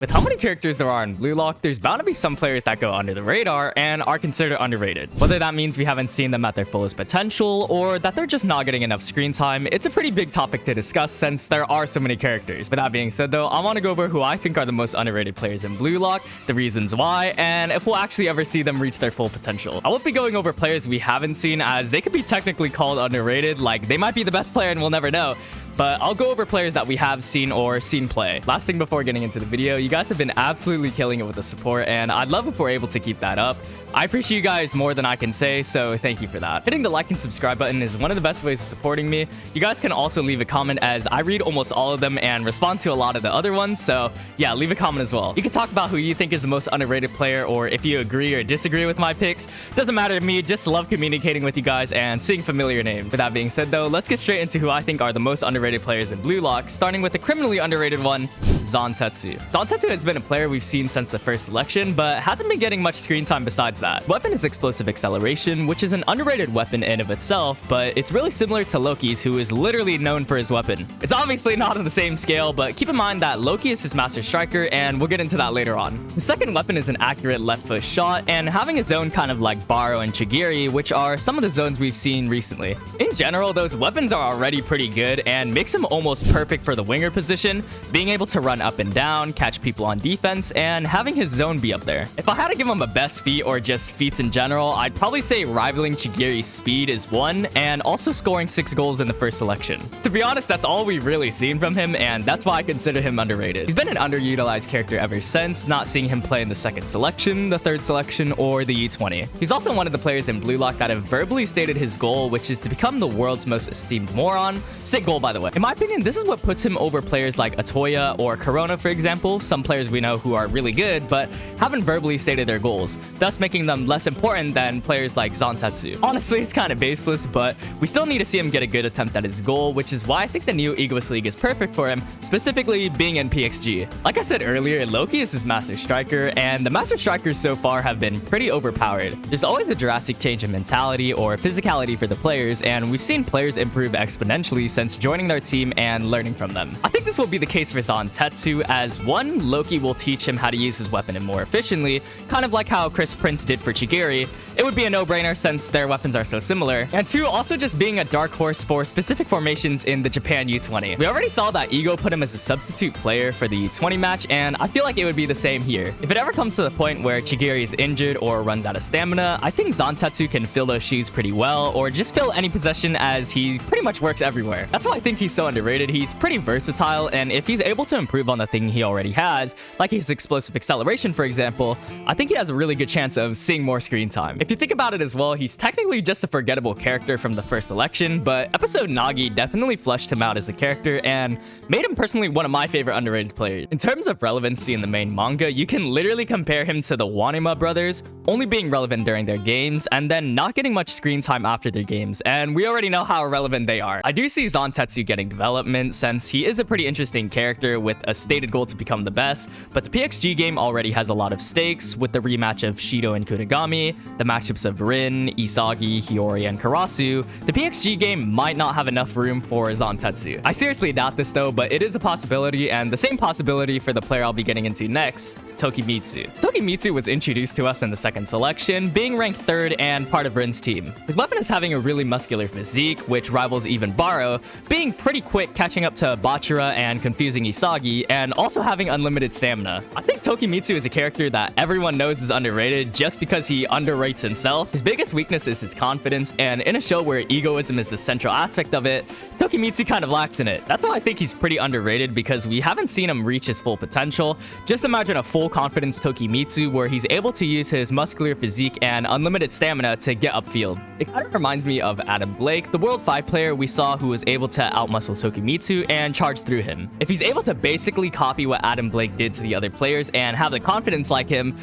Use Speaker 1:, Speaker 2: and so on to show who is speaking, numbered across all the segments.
Speaker 1: With how many characters there are in BLUELOCK, there's bound to be some players that go under the radar and are considered underrated. Whether that means we haven't seen them at their fullest potential or that they're just not getting enough screen time, it's a pretty big topic to discuss since there are so many characters. With that being said though, I want to go over who I think are the most underrated players in BLUELOCK, the reasons why, and if we'll actually ever see them reach their full potential. I won't be going over players we haven't seen as they could be technically called underrated, like they might be the best player and we'll never know. But I'll go over players that we have seen or seen play. Last thing before getting into the video, you guys have been absolutely killing it with the support, and I'd love if we're able to keep that up. I appreciate you guys more than I can say, so thank you for that. Hitting the like and subscribe button is one of the best ways of supporting me. You guys can also leave a comment as I read almost all of them and respond to a lot of the other ones, so yeah, leave a comment as well. You can talk about who you think is the most underrated player or if you agree or disagree with my picks. Doesn't matter to me, just love communicating with you guys and seeing familiar names. With that being said though, let's get straight into who I think are the most underrated players in BLUELOCK, starting with the criminally underrated one, Zantetsu. Zantetsu has been a player we've seen since the first selection, but hasn't been getting much screen time besides that. Weapon is explosive acceleration, which is an underrated weapon in of itself, but it's really similar to Loki's, who is literally known for his weapon. It's obviously not on the same scale, but keep in mind that Loki is his master striker, and we'll get into that later on. The second weapon is an accurate left foot shot, and having a zone kind of like Baro and Tsuguri, which are some of the zones we've seen recently. In general, those weapons are already pretty good, and makes him almost perfect for the winger position, being able to run up and down, catch people on defense, and having his zone be up there. If I had to give him a best feat or just feats in general, I'd probably say rivaling Tsuguri's speed is one, and also scoring 6 goals in the first selection. To be honest, that's all we've really seen from him, and that's why I consider him underrated. He's been an underutilized character ever since, not seeing him play in the second selection, the third selection, or the U20. He's also one of the players in BLUELOCK that have verbally stated his goal, which is to become the world's most esteemed moron. Sick goal, by the way. In my opinion, this is what puts him over players like Atoya or Corona, for example, some players we know who are really good, but haven't verbally stated their goals, thus making them less important than players like Zantetsu. Honestly, it's kind of baseless, but we still need to see him get a good attempt at his goal, which is why I think the new Egoist League is perfect for him, specifically being in PXG. Like I said earlier, Loki is his master striker, and the master strikers so far have been pretty overpowered. There's always a drastic change in mentality or physicality for the players, and we've seen players improve exponentially since joining their team and learning from them. I think this will be the case for Zantetsu, as one, Loki will teach him how to use his weapon more efficiently, kind of like how Chris Prince did for Tsuguri. It would be a no-brainer since their weapons are so similar. And two, also just being a dark horse for specific formations in the Japan U20. We already saw that Ego put him as a substitute player for the U20 match, and I feel like it would be the same here. If it ever comes to the point where Tsuguri is injured or runs out of stamina, I think Zantetsu can fill those shoes pretty well, or just fill any possession as he pretty much works everywhere. That's why I think he's so underrated. He's pretty versatile, and if he's able to improve on the thing he already has, like his explosive acceleration for example, I think he has a really good chance of seeing more screen time. If you think about it as well, he's technically just a forgettable character from the first election, but episode Nagi definitely fleshed him out as a character and made him personally one of my favorite underrated players. In terms of relevancy in the main manga, you can literally compare him to the Wanema brothers, only being relevant during their games and then not getting much screen time after their games, and we already know how irrelevant they are. I do see Zantetsu getting development since he is a pretty interesting character with a stated goal to become the best, but the PXG game already has a lot of stakes with the rematch of Shido and Kurigami, the matchups of Rin, Isagi, Hiori, and Karasu. The PXG game might not have enough room for Zantetsu. I seriously doubt this though, but it is a possibility, and the same possibility for the player I'll be getting into next, Tokimitsu. Tokimitsu was introduced to us in the second selection, being ranked 3rd and part of Rin's team. His weapon is having a really muscular physique, which rivals even Baro, being pretty quick catching up to Bachira and confusing Isagi, and also having unlimited stamina. I think Tokimitsu is a character that everyone knows is underrated just because he underrates himself. His biggest weakness is his confidence, and in a show where egoism is the central aspect of it, Tokimitsu kind of lacks in it. That's why I think he's pretty underrated, because we haven't seen him reach his full potential. Just imagine a full confidence Tokimitsu where he's able to use his muscular physique and unlimited stamina to get upfield. It kind of reminds me of Adam Blake, the World 5 player we saw who was able to outmuscle Tokimitsu and charge through him. If he's able to basically copy what Adam Blake did to the other players and have the confidence like him,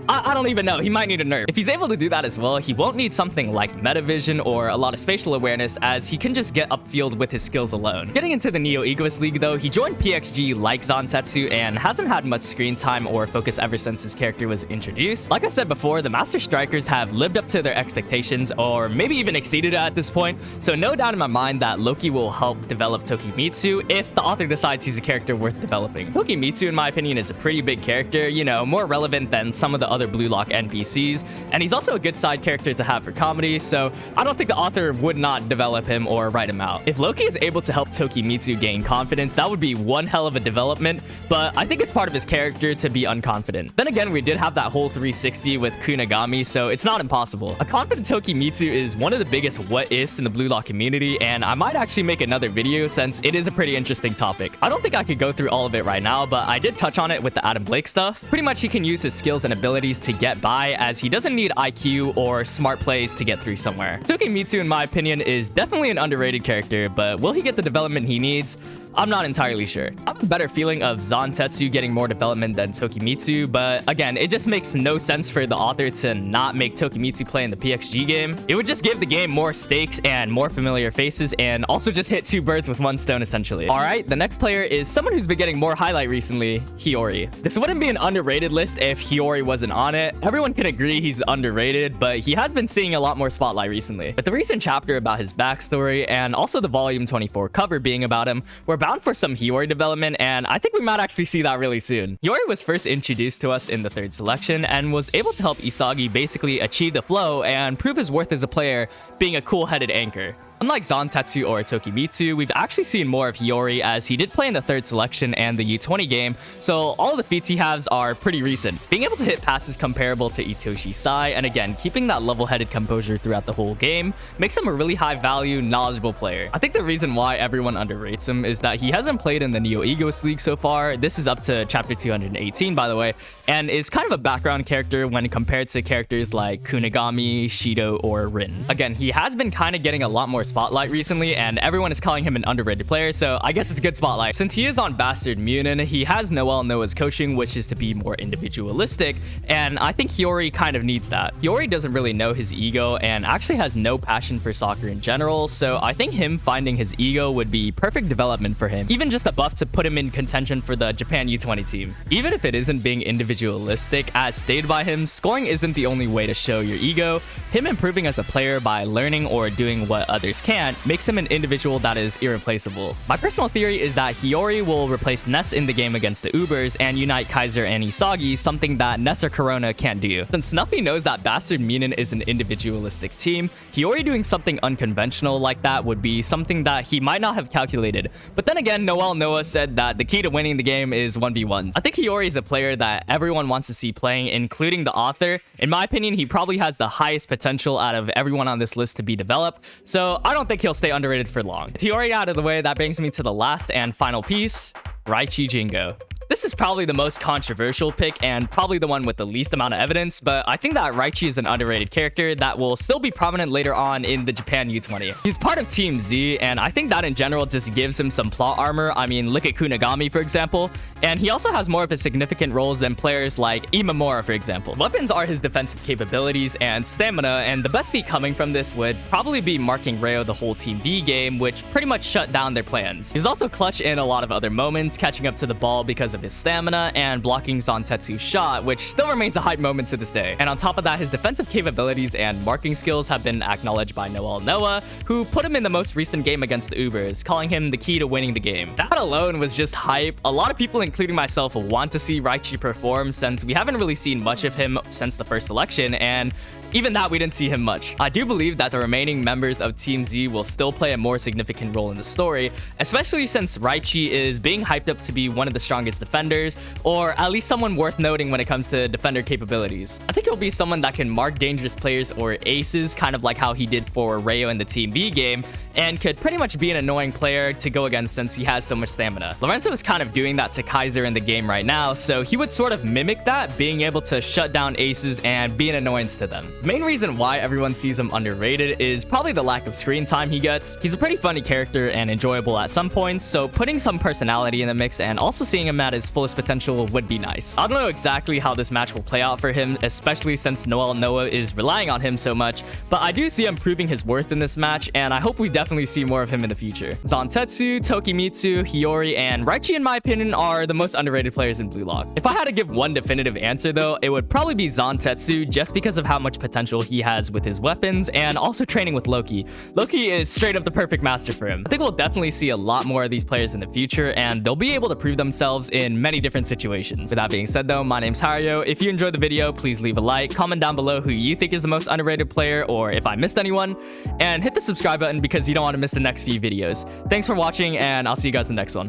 Speaker 1: I don't even know. He might need a nerf. If he's able to do that as well, he won't need something like metavision or a lot of spatial awareness, as he can just get upfield with his skills alone. Getting into the Neo Egoist League though, he joined PXG like Zantetsu and hasn't had much screen time or focus ever since his character was introduced. Like I said before, the Master Strikers have lived up to their expectations, or maybe even exceeded it at this point, so no doubt in my mind that Loki will help develop Tokimitsu if the author decides he's a character worth developing. Tokimitsu, in my opinion, is a pretty big character, you know, more relevant than some of the other BLUELOCK NPCs, and he's also a good side character to have for comedy, so I don't think the author would not develop him or write him out. If Loki is able to help Tokimitsu gain confidence, that would be one hell of a development, but I think it's part of his character to be unconfident. Then again, we did have that whole 360 with Kunigami, so it's not impossible. A confident Tokimitsu is one of the biggest what-ifs in the BLUELOCK community, and I might actually make another video since it is a pretty interesting topic. I don't think I could go through all of it right now, but I did touch on it with the Adam Blake stuff. Pretty much he can use his skills and abilities to get by, as he doesn't need IQ or smart plays to get through somewhere. Tokimitsu, in my opinion, is definitely an underrated character, but will he get the development he needs? I'm not entirely sure. I have a better feeling of Zantetsu getting more development than Tokimitsu, but again, it just makes no sense for the author to not make Tokimitsu play in the PXG game. It would just give the game more stakes and more familiar faces, and also just hit two birds with one stone, essentially. Alright, the next player is someone who's been getting more highlight recently, Hiori. This wouldn't be an underrated list if Hiori wasn't on it. Everyone can agree he's underrated, but he has been seeing a lot more spotlight recently. With the recent chapter about his backstory, and also the Volume 24 cover being about him, we're bound for some Hiori development, and I think we might actually see that really soon. Hiori was first introduced to us in the 3rd selection and was able to help Isagi basically achieve the flow and prove his worth as a player, being a cool-headed anchor. Unlike Zantetsu or Tokimitsu, we've actually seen more of Hiori, as he did play in the 3rd selection and the U20 game, so all the feats he has are pretty recent. Being able to hit passes comparable to Itoshi Sai, and again, keeping that level-headed composure throughout the whole game, makes him a really high-value, knowledgeable player. I think the reason why everyone underrates him is that he hasn't played in the Neo Egoist League so far. This is up to chapter 218, by the way, and is kind of a background character when compared to characters like Kunigami, Shido, or Rin. Again, he has been kind of getting a lot more spotlight recently, and everyone is calling him an underrated player, so I guess it's a good spotlight. Since he is on Bastard Munin, he has Noah's coaching, which is to be more individualistic, and I think Hiori kind of needs that. Hiori doesn't really know his ego and actually has no passion for soccer in general, so I think him finding his ego would be perfect development for him, even just a buff to put him in contention for the Japan U20 team. Even if it isn't being individualistic, as stated by him, scoring isn't the only way to show your ego. Him improving as a player by learning or doing what others can't makes him an individual that is irreplaceable. My personal theory is that Hiori will replace Ness in the game against the Ubers and unite Kaiser and Isagi, something that Ness or Corona can't do. Since Snuffy knows that Bastard Munin is an individualistic team, Hiori doing something unconventional like that would be something that he might not have calculated. But then again, Noah said that the key to winning the game is 1v1s. I think Hiori is a player that everyone wants to see playing, including the author. In my opinion, he probably has the highest potential out of everyone on this list to be developed, so I don't think he'll stay underrated for long. With Hiori out of the way, that brings me to the last and final piece, Raichi Jingo. This is probably the most controversial pick and probably the one with the least amount of evidence, but I think that Raichi is an underrated character that will still be prominent later on in the Japan U20. He's part of Team Z, and I think that in general just gives him some plot armor. I mean, look at Kunigami, for example. And he also has more of a significant roles than players like Imamura, for example. Weapons are his defensive capabilities and stamina, and the best feat coming from this would probably be marking Reo the whole Team B game, which pretty much shut down their plans. He's also clutch in a lot of other moments, catching up to the ball because of his stamina and blocking Zantetsu's shot, which still remains a hype moment to this day. And on top of that, his defensive capabilities and marking skills have been acknowledged by Noah, who put him in the most recent game against the Ubers, calling him the key to winning the game. That alone was just hype. A lot of people, including myself, want to see Raichi perform, since we haven't really seen much of him since the first selection, and even that we didn't see him much. I do believe that the remaining members of Team Z will still play a more significant role in the story, especially since Raichi is being hyped up to be one of the strongest defenders, or at least someone worth noting when it comes to defender capabilities. I think he'll be someone that can mark dangerous players or aces, kind of like how he did for Reo in the Team B game, and could pretty much be an annoying player to go against since he has so much stamina. Lorenzo is kind of doing that to Kaiser in the game right now, so he would sort of mimic that, being able to shut down aces and be an annoyance to them. The main reason why everyone sees him underrated is probably the lack of screen time he gets. He's a pretty funny character and enjoyable at some points, so putting some personality in the mix and also seeing him at his fullest potential would be nice. I don't know exactly how this match will play out for him, especially since Noel Noah is relying on him so much, but I do see him proving his worth in this match, and I hope we definitely see more of him in the future. Zantetsu, Tokimitsu, Hiori, and Raichi, in my opinion, are the most underrated players in BLUELOCK. If I had to give one definitive answer though, it would probably be Zantetsu, just because of how much potential he has with his weapons and also training with Loki. Loki is straight up the perfect master for him. I think we'll definitely see a lot more of these players in the future, and they'll be able to prove themselves in many different situations. With that being said though, my name's Hiryo. If you enjoyed the video, please leave a like, comment down below who you think is the most underrated player or if I missed anyone, and hit the subscribe button because you don't want to miss the next few videos. Thanks for watching, and I'll see you guys in the next one.